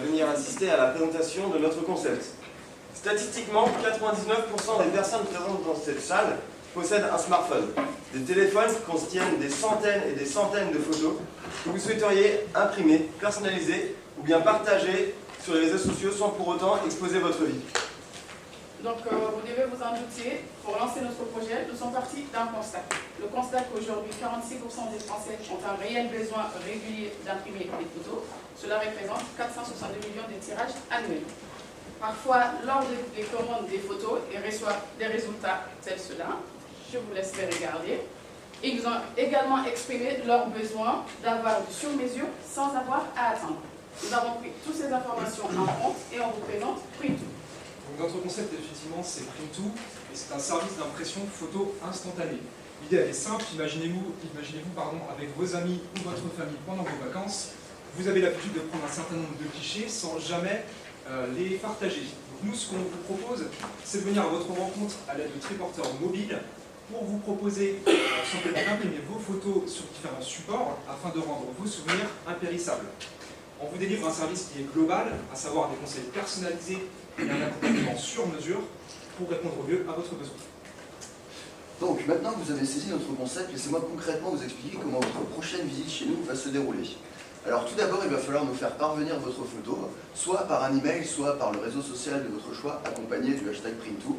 venir assister à la présentation de notre concept. Statistiquement, 99% des personnes présentes dans cette salle possèdent un smartphone. Des téléphones qui contiennent des centaines et des centaines de photos que vous souhaiteriez imprimer, personnaliser ou bien partager sur les réseaux sociaux sans pour autant exposer votre vie. Donc, vous devez vous en douter, pour lancer notre projet, nous sommes partis d'un constat. Le constat qu'aujourd'hui, 46% des Français ont un réel besoin régulier d'imprimer des photos. Cela représente 462 millions de tirages annuels. Parfois, lors des commandes des photos, ils reçoivent des résultats tels cela. Je vous laisse les regarder. Ils nous ont également exprimé leur besoin d'avoir du sur-mesure sans avoir à attendre. Nous avons pris toutes ces informations en compte et on vous présente Printou. Donc notre concept, effectivement, c'est Printou, et c'est un service d'impression photo instantanée. L'idée, elle est simple, imaginez-vous avec vos amis ou votre famille pendant vos vacances, vous avez l'habitude de prendre un certain nombre de clichés sans jamais les partager. Donc nous, ce qu'on vous propose, c'est de venir à votre rencontre à l'aide de triporteurs mobiles pour vous proposer simplement d'imprimer vos photos sur différents supports afin de rendre vos souvenirs impérissables. On vous délivre un service qui est global, à savoir des conseils personnalisés et un accompagnement sur mesure pour répondre au mieux à votre besoin. Donc, maintenant que vous avez saisi notre concept, laissez-moi concrètement vous expliquer comment votre prochaine visite chez nous va se dérouler. Alors tout d'abord, il va falloir nous faire parvenir votre photo, soit par un email, soit par le réseau social de votre choix, accompagné du hashtag Printou,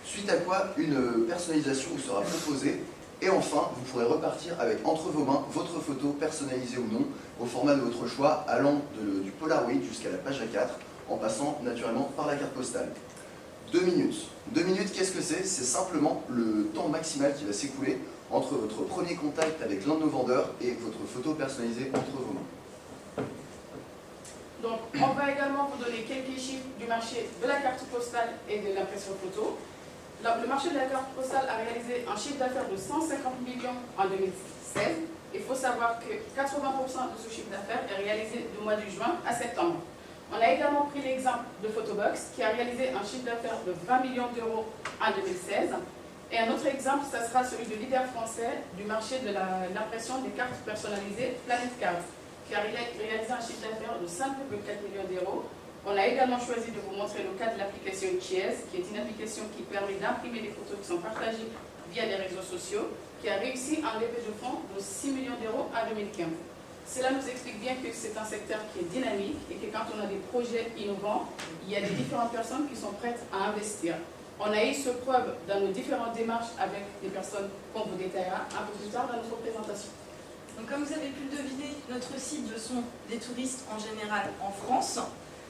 suite à quoi une personnalisation vous sera proposée. Et enfin, vous pourrez repartir avec entre vos mains votre photo personnalisée ou non, au format de votre choix, allant du Polaroid jusqu'à la page A4, en passant naturellement par la carte postale. 2 minutes. 2 minutes, qu'est-ce que c'est? C'est simplement le temps maximal qui va s'écouler entre votre premier contact avec l'un de nos vendeurs et votre photo personnalisée entre vos mains. Donc, on va également vous donner quelques chiffres du marché de la carte postale et de l'impression photo. Le marché de la carte postale a réalisé un chiffre d'affaires de 150 millions en 2016. Il faut savoir que 80% de ce chiffre d'affaires est réalisé du mois de juin à septembre. On a également pris l'exemple de Photobox qui a réalisé un chiffre d'affaires de 20 millions d'euros en 2016. Et un autre exemple, ça sera celui de leader français du marché de l'impression des cartes personnalisées Planet Card, qui a réalisé un chiffre d'affaires de 5,4 millions d'euros. On a également choisi de vous montrer le cas de l'application Chiez, qui est une application qui permet d'imprimer des photos qui sont partagées via les réseaux sociaux, qui a réussi un levée de fonds de 6 millions d'euros en 2015. Cela nous explique bien que c'est un secteur qui est dynamique et que quand on a des projets innovants, il y a des différentes personnes qui sont prêtes à investir. On a eu ce preuve dans nos différentes démarches avec des personnes qu'on vous détaillera un peu plus tard dans notre présentation. Donc, comme vous avez pu le deviner, notre cible sont des touristes en général en France.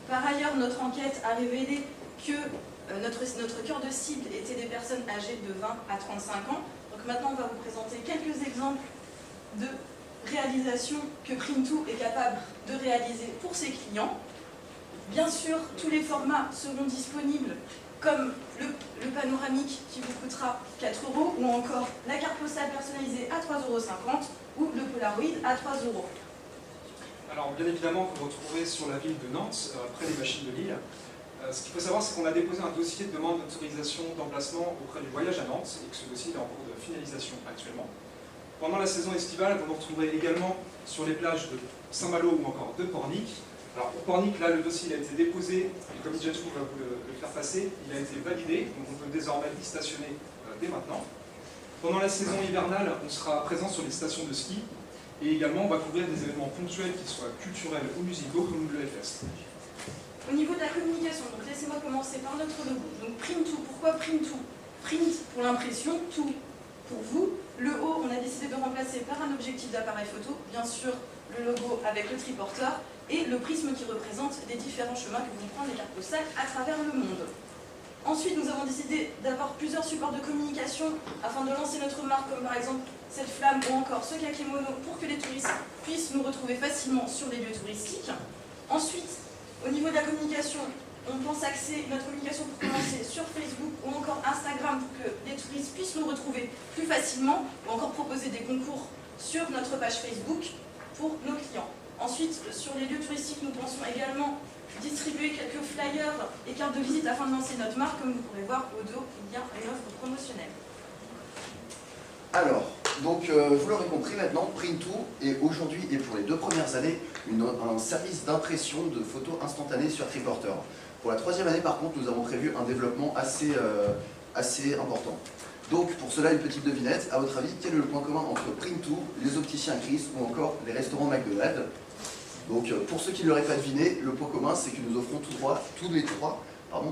Par ailleurs, notre enquête a révélé que notre cœur de cible était des personnes âgées de 20 à 35 ans. Donc maintenant, on va vous présenter quelques exemples de réalisations que Printou est capable de réaliser pour ses clients. Bien sûr, tous les formats seront disponibles, comme le panoramique qui vous coûtera 4 €, ou encore la carte postale personnalisée à 3,50 € ou le Polaroid à 3 €. Alors bien évidemment, vous retrouverez sur la ville de Nantes, près des machines de Lille. Ce qu'il faut savoir, c'est qu'on a déposé un dossier de demande d'autorisation d'emplacement auprès du voyage à Nantes et que ce dossier est en cours de finalisation actuellement. Pendant la saison estivale, vous nous retrouverez également sur les plages de Saint-Malo ou encore de Pornic. Alors pour Pornic, là, le dossier il a été déposé, et comme Jadjou va vous le faire passer, il a été validé, donc on peut désormais y stationner dès maintenant. Pendant la saison hivernale, on sera présent sur les stations de ski, et également on va couvrir des événements ponctuels, qu'ils soient culturels ou musicaux, comme le FS. Au niveau de la communication, donc laissez-moi commencer par notre logo. Donc Printou, pourquoi Printou? Print pour l'impression, tout pour vous. Le haut, on a décidé de remplacer par un objectif d'appareil photo, bien sûr le logo avec le triporteur et le prisme qui représente les différents chemins que vont prendre les cartes postales à travers le monde. Ensuite, nous avons décidé d'avoir plusieurs supports de communication afin de lancer notre marque, comme par exemple cette flamme ou encore ce kakémono, pour que les touristes puissent nous retrouver facilement sur les lieux touristiques. Ensuite, au niveau de la communication, on pense axer notre communication pour commencer sur Facebook ou encore Instagram pour que les touristes puissent nous retrouver plus facilement, ou encore proposer des concours sur notre page Facebook pour nos clients. Ensuite, sur les lieux touristiques, nous pensons également distribuer quelques flyers et cartes de visite afin de lancer notre marque. Comme vous pourrez voir au dos, il y a une offre promotionnelle. Alors, Donc, vous l'aurez compris maintenant, Print2 est aujourd'hui et pour les 2 premières années un service d'impression de photos instantanées sur triporteur. Pour la 3e année, par contre, nous avons prévu un développement assez important. Donc, pour cela, une petite devinette. À votre avis, quel est le point commun entre Print2, les opticiens Chris ou encore les restaurants McDonald's? Donc, pour ceux qui ne l'auraient pas deviné, le point commun, c'est que nous offrons tous les trois,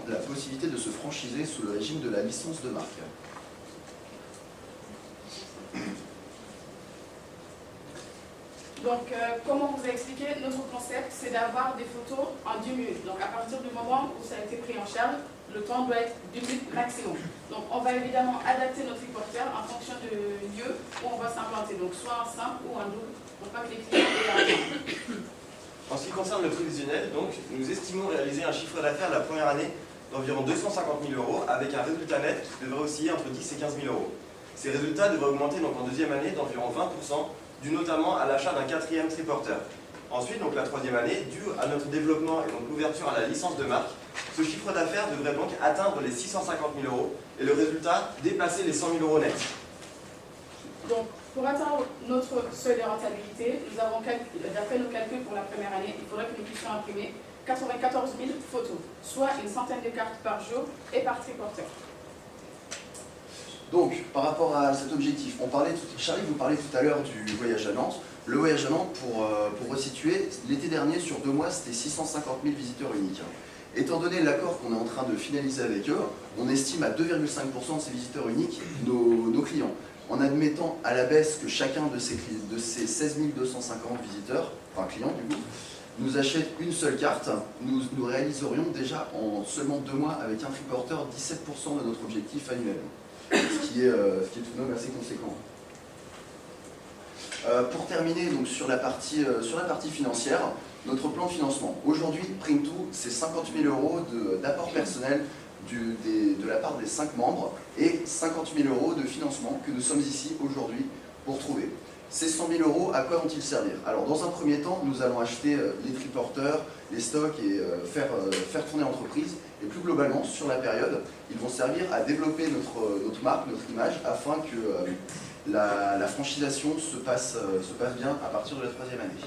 la possibilité de se franchiser sous le régime de la licence de marque. Donc, comme on vous a expliqué, notre concept, c'est d'avoir des photos en 10 minutes. Donc, à partir du moment où ça a été pris en charge, le temps doit être 10 minutes maximum. Donc, on va évidemment adapter notre reporter en fonction du lieu où on va s'implanter. Donc, soit en simple ou en double, pour pas que les clients aient un. En ce qui concerne le prévisionnel, donc, nous estimons réaliser un chiffre d'affaires la première année d'environ 250 000 € avec un résultat net qui devrait osciller entre 10 et 15 000 €. Ces résultats devraient augmenter donc, en 2e année d'environ 20%, dû notamment à l'achat d'un 4e triporteur. Ensuite, donc la 3e année, dû à notre développement et donc l'ouverture à la licence de marque, ce chiffre d'affaires devrait donc atteindre les 650 000 € et le résultat dépasser les 100 000 € net. Donc, pour atteindre notre seuil de rentabilité, nous avons d'après nos calculs pour la première année, il faudrait que nous puissions imprimer 94 000 photos, soit une centaine de cartes par jour et par triporteur. Donc, par rapport à cet objectif, Charlie vous parlait tout à l'heure du voyage à Nantes. Le voyage à Nantes, pour resituer, l'été dernier, sur 2 mois, c'était 650 000 visiteurs uniques. Étant donné l'accord qu'on est en train de finaliser avec eux, on estime à 2,5% de ces visiteurs uniques nos clients. En admettant à la baisse que chacun de ces 16 250 visiteurs, enfin clients du coup, nous achète une seule carte, nous réaliserions déjà en seulement 2 mois avec un triporteur 17% de notre objectif annuel. Ce qui est tout de même assez conséquent. Pour terminer donc, sur la partie financière, notre plan de financement. Aujourd'hui, Print2, c'est 50 000 € d'apport personnel de la part des 5 membres et 50 000 € de financement que nous sommes ici aujourd'hui pour trouver. Ces 100 000 €, à quoi vont-ils servir? Alors, dans un premier temps, nous allons acheter les triporteurs, les stocks et faire tourner l'entreprise. Et plus globalement, sur la période, ils vont servir à développer notre marque, notre image, afin que la franchisation se passe bien à partir de la 3e année.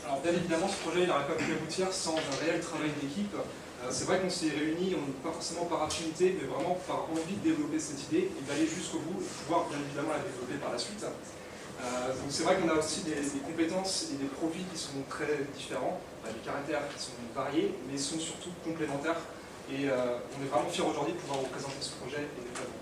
Alors bien évidemment, ce projet n'aurait pas pu aboutir sans un réel travail d'équipe. C'est vrai qu'on s'est réunis, pas forcément par affinité, mais vraiment par envie de développer cette idée et d'aller jusqu'au bout et pouvoir bien évidemment la développer par la suite. Donc c'est vrai qu'on a aussi des compétences et des profils qui sont très différents, des caractères qui sont variés, mais sont surtout complémentaires. Et on est vraiment fiers aujourd'hui de pouvoir vous présenter ce projet et déploiement.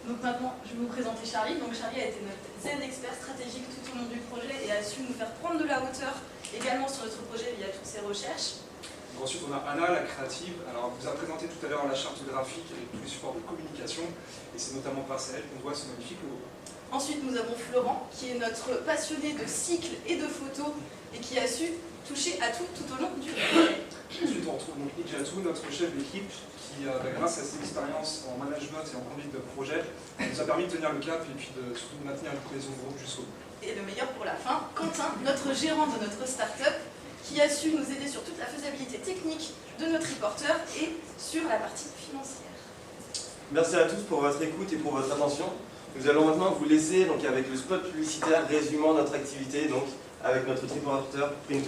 Donc maintenant, je vais vous présenter Charlie. Donc Charlie a été notre expert stratégique tout au long du projet et a su nous faire prendre de la hauteur également sur notre projet via toutes ses recherches. Donc ensuite, on a Anna, la créative. Alors, on vous a présenté tout à l'heure la charte graphique avec tous les supports de communication, et c'est notamment grâce à elle qu'on doit ce magnifique logo. Ensuite, nous avons Florent, qui est notre passionné de cycles et de photos, et qui a su toucher à tout au long du projet. Ensuite, on retrouve donc Nijatou, notre chef d'équipe, qui, grâce à ses expériences en management et en conduite de projet, nous a permis de tenir le cap et puis surtout de maintenir une cohésion de groupe jusqu'au bout. Et le meilleur pour la fin, Quentin, notre gérant de notre start-up, qui a su nous aider sur toute la faisabilité technique de notre reporter et sur la partie financière. Merci à tous pour votre écoute et pour votre attention. Nous allons maintenant vous laisser donc, avec le spot publicitaire résumant notre activité donc, avec notre triporteur Print2.